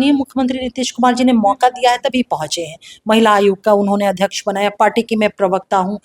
माननीय मुख्यमंत्री नीतीश कुमार जी ने मौका दिया है तभी पहुंचे हैं। महिला आयोग का उन्होंने अध्यक्ष बनाया, पार्टी की मैं प्रवक्ता हूं,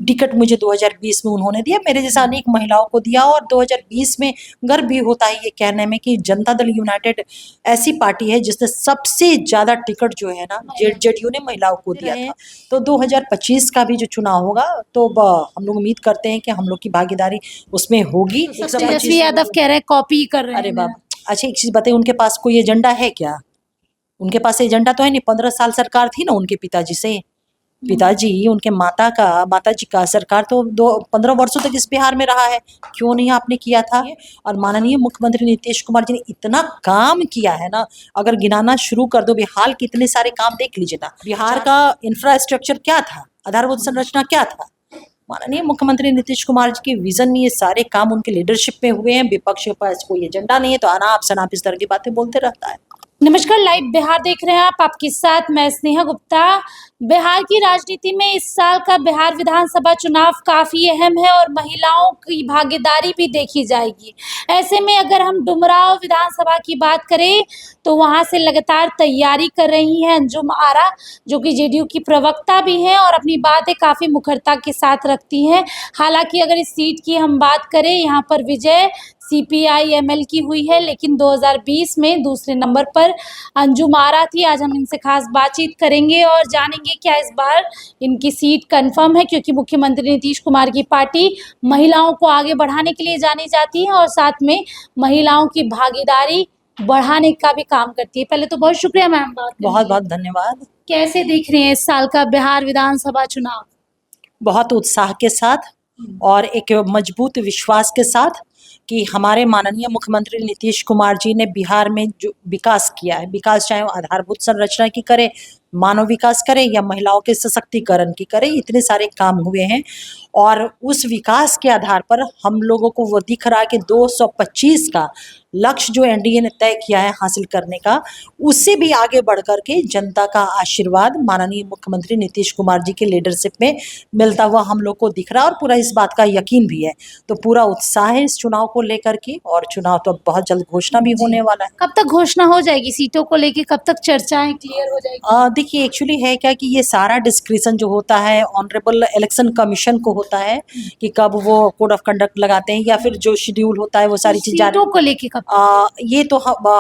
टिकट मुझे 2020 में उन्होंने दिया, मेरे जैसा अनेक महिलाओं को दिया। और 2020 में गर्व भी होता है ये कहने में कि जनता दल यूनाइटेड ऐसी पार्टी है जिसने सबसे ज्यादा टिकट जो है ना जेडीयू ने महिलाओं को दिया था। तो 2025 का भी जो चुनाव होगा तो हम लोग उम्मीद करते हैं कि हम लोग की भागीदारी उसमें होगी। तेजस्वी यादव कह रहे हैं कॉपी कर रहे हैं। अरे बाबा, अच्छा एक चीज बताइए, उनके पास कोई एजेंडा है क्या? उनके पास एजेंडा तो है नहीं। 15 साल सरकार थी ना उनके पिताजी से, पिताजी उनके माता जी का सरकार तो 15 वर्षों तक इस बिहार में रहा है, क्यों नहीं आपने किया था? और माननीय मुख्यमंत्री नीतीश कुमार जी ने इतना काम किया है ना, अगर गिनाना शुरू कर दो बिहार के इतने सारे काम देख लीजिए ना। बिहार का इंफ्रास्ट्रक्चर क्या था, आधारभूत संरचना क्या था, माननीय मुख्यमंत्री नीतीश कुमार जी के विजन में ये सारे काम उनके लीडरशिप में हुए हैं। विपक्ष के पास कोई एजेंडा नहीं है तो अनाप शनाप इस तरह की बातें बोलते रहता है। नमस्कार, लाइव बिहार देख रहे हैं आप, आपके साथ मैं स्नेहा गुप्ता। बिहार की राजनीति में इस साल का बिहार विधानसभा चुनाव काफी अहम है और महिलाओं की भागीदारी भी देखी जाएगी। ऐसे में अगर हम डुमरांव विधानसभा की बात करें तो वहां से लगातार तैयारी कर रही हैं अंजुम आरा, जो कि जेडीयू की प्रवक्ता भी हैं और अपनी बातें काफी मुखरता के साथ रखती हैं। हालांकि अगर इस सीट की हम बात करें, यहाँ पर विजय CPI-ML की हुई है, लेकिन 2020 में दूसरे नंबर पर अंजुम आरा थी। आज हम इनसे खास बातचीत करेंगे और जानेंगे क्या इस बार इनकी सीट कंफर्म है, क्योंकि मुख्यमंत्री नीतीश कुमार की पार्टी महिलाओं को आगे बढ़ाने के लिए जानी जाती है और साथ में महिलाओं की भागीदारी बढ़ाने का भी काम करती है। पहले तो बहुत शुक्रिया मैम, बहुत बहुत धन्यवाद। कैसे देख रहे हैं इस साल का बिहार विधानसभा चुनाव? बहुत उत्साह के साथ और एक मजबूत विश्वास के साथ कि हमारे माननीय मुख्यमंत्री नीतीश कुमार जी ने बिहार में जो विकास किया है, विकास चाहे वो आधारभूत संरचना की करे, मानव विकास करे या महिलाओं के सशक्तिकरण की करे, इतने सारे काम हुए हैं। और उस विकास के आधार पर हम लोगों को वो दिख रहा है कि 225 का लक्ष्य जो एनडीए ने तय किया है हासिल करने का, उससे भी आगे बढ़ करके जनता का आशीर्वाद माननीय मुख्यमंत्री नीतीश कुमार जी के लीडरशिप में मिलता हुआ हम लोग को दिख रहा है और पूरा इस बात का यकीन भी है। तो पूरा उत्साह है इस चुनाव को लेकर के और चुनाव तो बहुत जल्द घोषणा भी होने वाला है। कब तक घोषणा हो जाएगी सीटों को लेके, कब तक चर्चाएं क्लियर हो जाएगी? देखिए एक्चुअली है क्या कि ये सारा डिस्क्रिप्शन जो होता है ऑनरेबल इलेक्शन कमीशन को होता है कि कब वो कोड ऑफ कंडक्ट लगाते हैं या फिर जो शेड्यूल होता है वो सारी चीजें सीटों को लेके कब? ये तो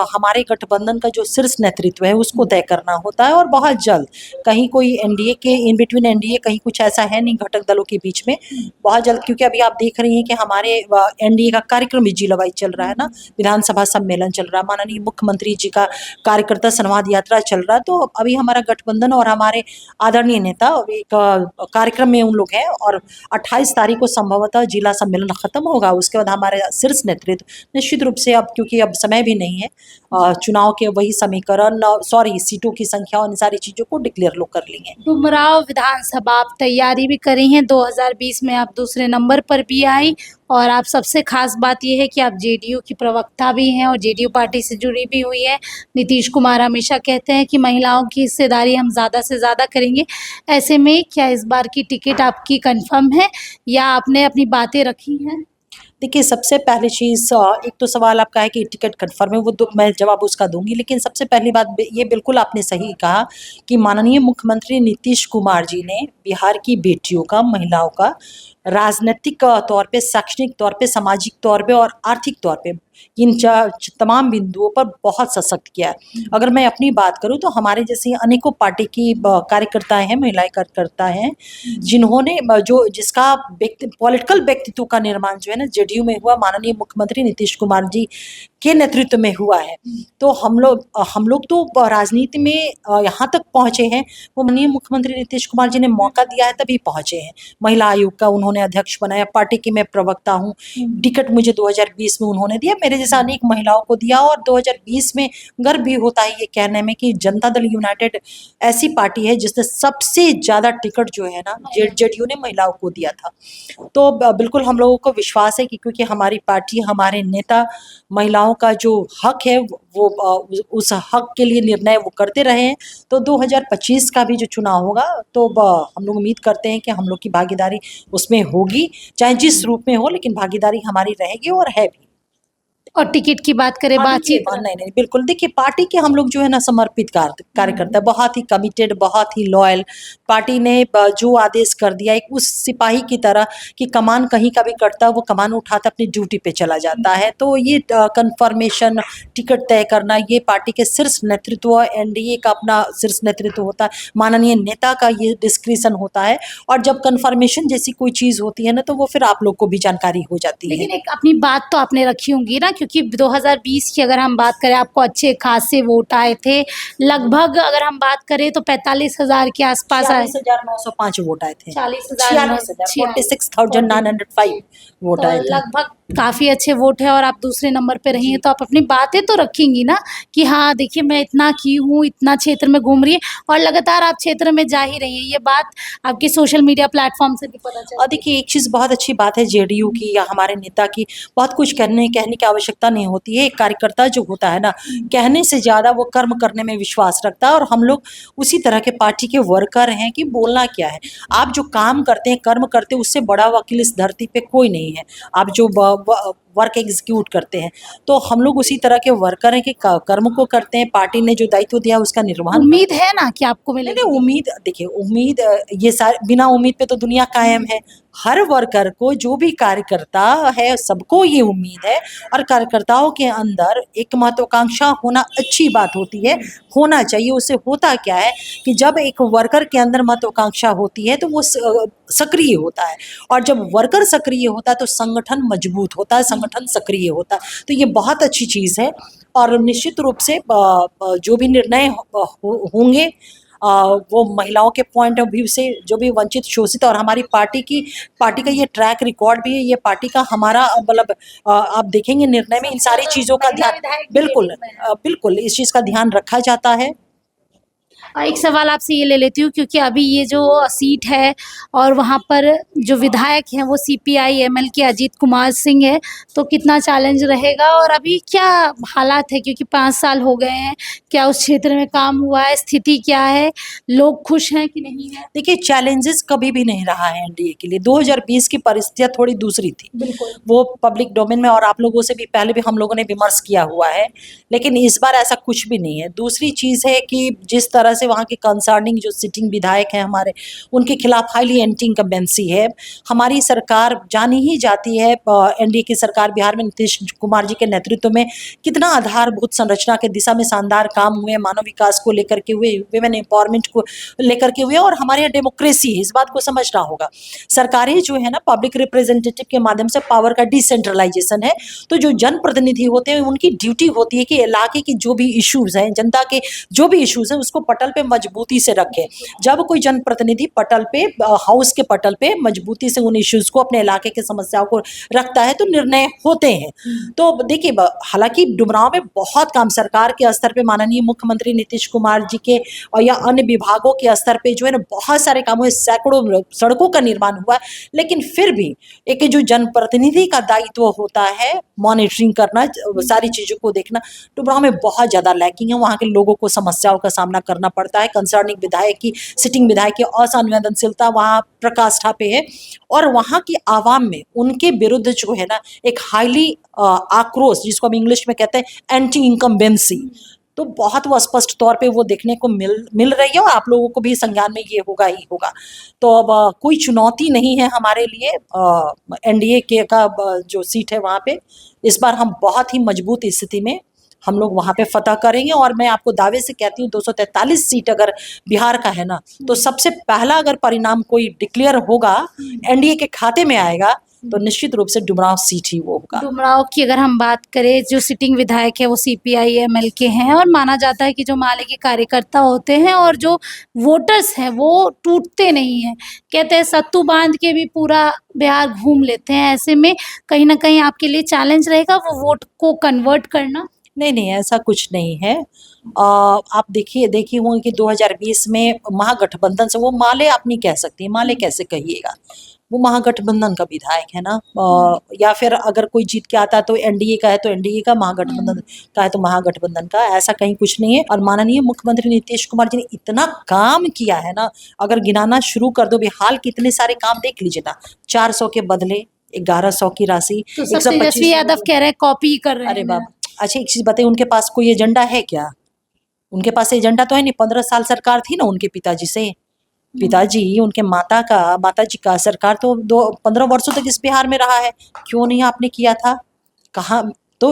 हमारे गठबंधन का जो शीर्ष नेतृत्व है उसको तय करना होता है और बहुत जल्द। कहीं कोई एनडीए के इन बिटवीन एनडीए कहीं कुछ ऐसा है नहीं घटक दलों के बीच में, बहुत जल्द। क्योंकि अभी आप देख रही हैं कि हमारे एनडीए का कार्यक्रम भी जिला वाइज चल रहा है ना, विधानसभा सम्मेलन चल रहा है, माननीय मुख्यमंत्री जी का कार्यकर्ता संवाद यात्रा चल रहा है। तो अभी हमारा गठबंधन और हमारे आदरणीय नेता एक कार्यक्रम में उन लोग हैं और 28 तारीख को संभवतः जिला सम्मेलन खत्म होगा। उसके बाद हमारे शीर्ष नेतृत्व निश्चित रूप से, अब क्योंकि अब समय भी नहीं है, चुनाव के वही समीकरण सीटों की संख्या और इन सारी चीजों को डिक्लेयर लोग कर लेंगे। डुमरांव विधानसभा आप तैयारी भी कर रही हैं, 2020 में आप दूसरे नंबर पर भी आई और आप सबसे खास बात यह है कि आप जेडीयू की प्रवक्ता भी हैं और जेडीयू पार्टी से जुड़ी भी हुई है। नीतीश कुमार हमेशा कहते हैं कि महिलाओं की हिस्सेदारी हम ज़्यादा से ज़्यादा करेंगे। ऐसे में क्या इस बार की टिकट आपकी कंफर्म है या आपने अपनी बातें रखी हैं? देखिए सबसे पहली चीज़, एक तो सवाल आपका है कि टिकट कंफर्म है, वो तो मैं जवाब उसका दूंगी, लेकिन सबसे पहली बात ये बिल्कुल आपने सही कहा कि माननीय मुख्यमंत्री नीतीश कुमार जी ने बिहार की बेटियों का, महिलाओं का राजनीतिक तौर पे, शैक्षणिक तौर पे, सामाजिक तौर पे और आर्थिक तौर पे इन तमाम बिंदुओं पर बहुत सशक्त किया है। अगर मैं अपनी बात करूं तो हमारे जैसे अनेकों पार्टी की कार्यकर्ताएं हैं, महिलाएं कार्यकर्ता हैं, जिन्होंने जिसका पॉलिटिकल व्यक्तित्व का निर्माण जो है ना जेडीयू में हुआ, माननीय मुख्यमंत्री नीतीश कुमार जी के नेतृत्व में हुआ है। तो हम लोग तो राजनीति में यहाँ तक पहुंचे हैं, वो माननीय मुख्यमंत्री नीतीश कुमार जी ने मौका दिया है तभी पहुंचे हैं। महिला आयोग का उन्होंने अध्यक्ष बनाया, पार्टी की मैं प्रवक्ता हूँ, टिकट मुझे 2020 में उन्होंने दिया, मेरे जैसा अनेक महिलाओं को दिया। और 2020 में गर्व भी होता है ये कहने में कि जनता दल यूनाइटेड ऐसी पार्टी है जिसने सबसे ज्यादा टिकट जो है ना जेडीयू ने महिलाओं को दिया था। तो बिल्कुल हम लोगों को विश्वास है कि क्योंकि हमारी पार्टी, हमारे नेता महिलाओं का जो हक है वो उस हक के लिए निर्णय वो करते रहे हैं। तो 2025 का भी जो चुनाव होगा तो हम लोग उम्मीद करते हैं कि हम लोग की भागीदारी उसमें होगी, चाहे जिस रूप में हो, लेकिन भागीदारी हमारी रहेगी और है भी। और टिकट की बात करें, बातचीत नहीं नहीं बिल्कुल, देखिए पार्टी के हम लोग जो है ना समर्पित कार्यकर्ता है, बहुत ही कमिटेड, बहुत ही लॉयल। पार्टी ने जो आदेश कर दिया, एक उस सिपाही की तरह कि कमान कहीं का भी कटता है वो कमान उठाता अपनी ड्यूटी पे चला जाता है। तो ये कंफर्मेशन, टिकट तय करना, ये पार्टी के शीर्ष नेतृत्व, एनडीए का अपना शीर्ष नेतृत्व होता है, माननीय नेता का ये डिस्क्रिशन होता है। और जब कंफर्मेशन जैसी कोई चीज होती है ना तो वो फिर आप लोग को भी जानकारी हो जाती है। लेकिन एक अपनी बात तो आपने रखी होंगी ना, क्योंकि 2020 की अगर हम बात करें, आपको अच्छे खासे वोट आए थे। लगभग अगर हम बात करें तो 45,000 के आसपास आए। 46,905 वोट आए थे। 46,000 46,905 वोट तो आए थे। लगभग काफी अच्छे वोट है और आप दूसरे नंबर पे रही हैं, तो आप अपनी बातें तो रखेंगी ना कि हाँ देखिए मैं इतना की हूँ, इतना क्षेत्र में घूम रही है, और लगातार आप क्षेत्र में जा ही रही हैं। ये बात आपके सोशल मीडिया प्लेटफॉर्म से भी पता चला। और देखिए एक चीज़ बहुत अच्छी बात है जेडीयू की या हमारे नेता की, बहुत कुछ कहने की आवश्यकता नहीं होती है। एक कार्यकर्ता जो होता है ना, कहने से ज़्यादा वो कर्म करने में विश्वास रखता है, और हम लोग उसी तरह के पार्टी के वर्कर हैं कि बोलना क्या है। आप जो काम करते हैं, कर्म करते हैं, उससे बड़ा वकील इस धरती पे कोई नहीं है। आप जो वर्क एग्जीक्यूट करते हैं, तो हम लोग उसी तरह के वर्कर हैं कि कर्म को करते हैं, पार्टी ने जो दायित्व दिया उसका निर्वहन। उम्मीद है ना कि आपको नहीं मिलेगी? नहीं, उम्मीद देखिए, उम्मीद ये सारे, बिना उम्मीद पे तो दुनिया कायम है। हर वर्कर को, जो भी कार्यकर्ता है, सबको ये उम्मीद है। और कार्यकर्ताओं के अंदर एक महत्वाकांक्षा होना अच्छी बात होती है, होना चाहिए। उससे होता क्या है कि जब एक वर्कर के अंदर महत्वाकांक्षा होती है तो वो सक्रिय होता है, और जब वर्कर सक्रिय होता है तो संगठन मजबूत होता है, संगठन सक्रिय होता है। तो ये बहुत अच्छी चीज़ है। और निश्चित रूप से जो भी निर्णय होंगे, वो महिलाओं के पॉइंट ऑफ व्यू से, जो भी वंचित, शोषित, और हमारी पार्टी का ये ट्रैक रिकॉर्ड भी है। ये पार्टी का हमारा मतलब आप देखेंगे निर्णय में इन सारी चीज़ों का महिला ध्यान, विधायक भी बिल्कुल लेडीज में है। बिल्कुल इस चीज़ का ध्यान रखा जाता है। एक सवाल आपसे ये ले लेती हूँ, क्योंकि अभी ये जो सीट है और वहाँ पर जो विधायक हैं वो सीपीआई एमएल के अजीत कुमार सिंह है, तो कितना चैलेंज रहेगा और अभी क्या हालात है, क्योंकि 5 साल हो गए हैं, क्या उस क्षेत्र में काम हुआ है, स्थिति क्या है, लोग खुश हैं कि नहीं है? देखिए चैलेंजेस कभी भी नहीं रहा है एनडीए के लिए। 2020 की परिस्थितियां थोड़ी दूसरी थी, बिल्कुल। वो पब्लिक डोमेन में, और आप लोगों से भी पहले भी हम लोगों ने विमर्श किया हुआ है। लेकिन इस बार ऐसा कुछ भी नहीं है। दूसरी चीज़ है कि जिस तरह से वहाँ के कंसर्निंग जो सिटिंग विधायक हैं हमारे, उनके खिलाफ हाईली एंटी इनकम्बेंसी है। हमारी सरकार जानी ही जाती है, एनडीए की सरकार बिहार में नीतीश कुमार जी के नेतृत्व में कितना आधारभूत संरचना के दिशा में शानदार काम हुए, मानव विकास को लेकर के हुए, विमेन एम्पावरमेंट को लेकर के हुए, और हमारे यहाँ डेमोक्रेसी है, इस बात को समझना होगा। सरकारें जो है ना, पब्लिक रिप्रेजेंटेटिव के माध्यम से पावर का डिसेंट्रलाइजेशन है। तो जो जनप्रतिनिधि होते हैं उनकी ड्यूटी होती है कि इलाके की जो भी इश्यूज हैं, जनता के जो भी इश्यूज हैं, उसको पटल पे मजबूती से रखें। जब कोई जनप्रतिनिधि पटल पे, हाउस के पटल पे मजबूती से उन इश्यूज को, अपने इलाके की समस्याओं को रखता है, तो निर्णय होते हैं। तो देखिए, हालांकि डुमरांव में बहुत काम सरकार के स्तर पे, माननीय मुख्यमंत्री नीतीश कुमार जी के और या अन्य विभागों के स्तर पे जो है ना, बहुत सारे काम हुए, सैकड़ों सड़कों का निर्माण हुआ है। लेकिन फिर भी एक जो जनप्रतिनिधि का दायित्व होता है, मॉनिटरिंग करना, सारी चीज़ों को देखना, डुमरांव में बहुत ज़्यादा लैकिंग है। वहाँ के लोगों को समस्याओं का सामना करना पड़ता है। कंसर्निंग विधायक की, सिटिंग विधायक की असंवेदनशीलता वहाँ प्रकाष्ठा पे है, और वहाँ की आवाम में उनके विरुद्ध जो है ना एक हाईली आक्रोश, जिसको हम इंग्लिश में कहते हैं एंटी इनकम्बेंसी, तो बहुत वो स्पष्ट तौर पे वो देखने को मिल रही है, और आप लोगों को भी संज्ञान में ये होगा ही होगा। तो अब कोई चुनौती नहीं है हमारे लिए। एनडीए के का जो सीट है वहाँ पे इस बार हम बहुत ही मजबूत स्थिति में हम लोग वहाँ पे फतह करेंगे। और मैं आपको दावे से कहती हूँ 243 सीट अगर बिहार का है ना, तो सबसे पहला अगर परिणाम कोई डिक्लेयर होगा, एनडीए के खाते में आएगा, तो निश्चित रूप से डुमरांव सीट ही वो होगा। डुमरांव की अगर हम बात करें, जो सिटिंग विधायक है वो सीपीआई एमएल के हैं, और माना जाता है कि जो माले के कार्यकर्ता होते हैं और जो वोटर्स हैं वो टूटते नहीं हैं। कहते हैं सत्तू बांध के भी पूरा बिहार घूम लेते हैं। ऐसे में कहीं ना कहीं आपके लिए चैलेंज रहेगा वो वोट को कन्वर्ट करना। नहीं नहीं, ऐसा कुछ नहीं है। आप देखिए होंगे कि 2020 में महागठबंधन से, वो माले आप नहीं कह सकती, माले कैसे कहिएगा, वो महागठबंधन का विधायक है ना। या फिर अगर कोई जीत के आता है तो एनडीए का है तो एनडीए का, महागठबंधन का है तो महागठबंधन का, ऐसा कहीं कुछ नहीं है। और माननीय मुख्यमंत्री नीतीश कुमार जी ने इतना काम किया है ना, अगर गिनाना शुरू कर दो, हाल कितने सारे काम देख लीजिए ना, 400 के बदले 1100 की राशि, तो सब तेजस्वी 125 यादव कह रहे हैं कॉपी कर रहे अरे हैं। बाबा, अच्छा एक चीज बताइए, उनके पास कोई एजेंडा है क्या? उनके पास एजेंडा तो है नहीं। 15 साल सरकार थी ना उनके पिताजी से। पिताजी, उनके माता जी का सरकार तो 15 वर्षों तक इस बिहार में रहा है। क्यों नहीं आपने किया था? कहाँ? तो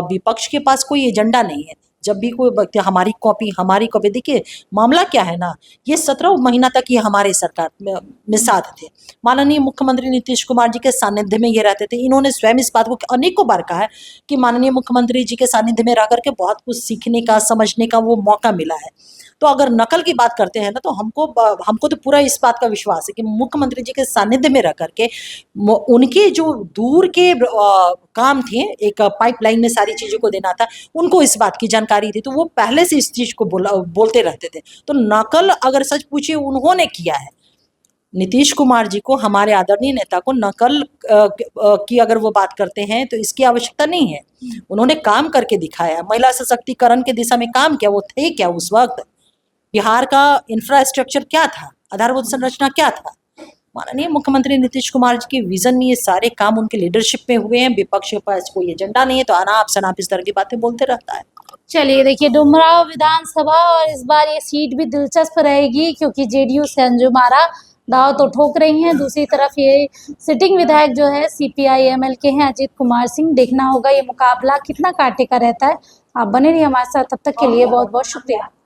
विपक्ष के पास कोई एजेंडा नहीं है। जब भी कोई व्यक्ति हमारी कॉपी, देखिए मामला क्या है ना, ये 17 महीना तक ये हमारे सरकार में साथ थे। माननीय मुख्यमंत्री नीतीश कुमार जी के सानिध्य में ये रहते थे। इन्होंने स्वयं इस बात को अनेकों बार कहा है कि माननीय मुख्यमंत्री जी के सानिध्य में रह करके बहुत कुछ सीखने का, समझने का वो मौका मिला है। तो अगर नकल की बात करते हैं ना, तो हमको तो पूरा इस बात का विश्वास है कि मुख्यमंत्री जी के सानिध्य में रह करके उनके जो दूर के काम थे, एक पाइपलाइन में सारी चीजों को देना था, उनको इस बात की जानकारी थी, तो वो पहले से इस चीज को बोलते रहते थे। तो नकल अगर सच पूछिए उन्होंने किया है। नीतीश कुमार जी को, हमारे आदरणीय नेता को नकल की अगर वो बात करते हैं तो इसकी आवश्यकता नहीं है। उन्होंने काम करके दिखाया, महिला सशक्तिकरण की दिशा में काम किया। वो थे क्या उस वक्त? बिहार का इंफ्रास्ट्रक्चर क्या था? आधारभूत संरचना क्या था? माननीय मुख्यमंत्री नीतीश कुमार जी के विजन में ये सारे काम उनके लीडरशिप में हुए हैं। विपक्ष के पास कोई एजेंडा नहीं है, तो अनाप शनाप इस तरह की बातें बोलते रहता है। चलिए देखिए, डुमरांव विधानसभा और इस बार ये सीट भी दिलचस्प रहेगी क्योंकि जेडीयू से अंजुम आरा दाव तो ठोक रही हैं। दूसरी तरफ ये सिटिंग विधायक जो है सीपीआई एमएल के हैं अजीत कुमार सिंह। देखना होगा ये मुकाबला कितना कांटे का रहता है। आप बने रहिए हमारे साथ, तब तक के लिए बहुत बहुत शुक्रिया।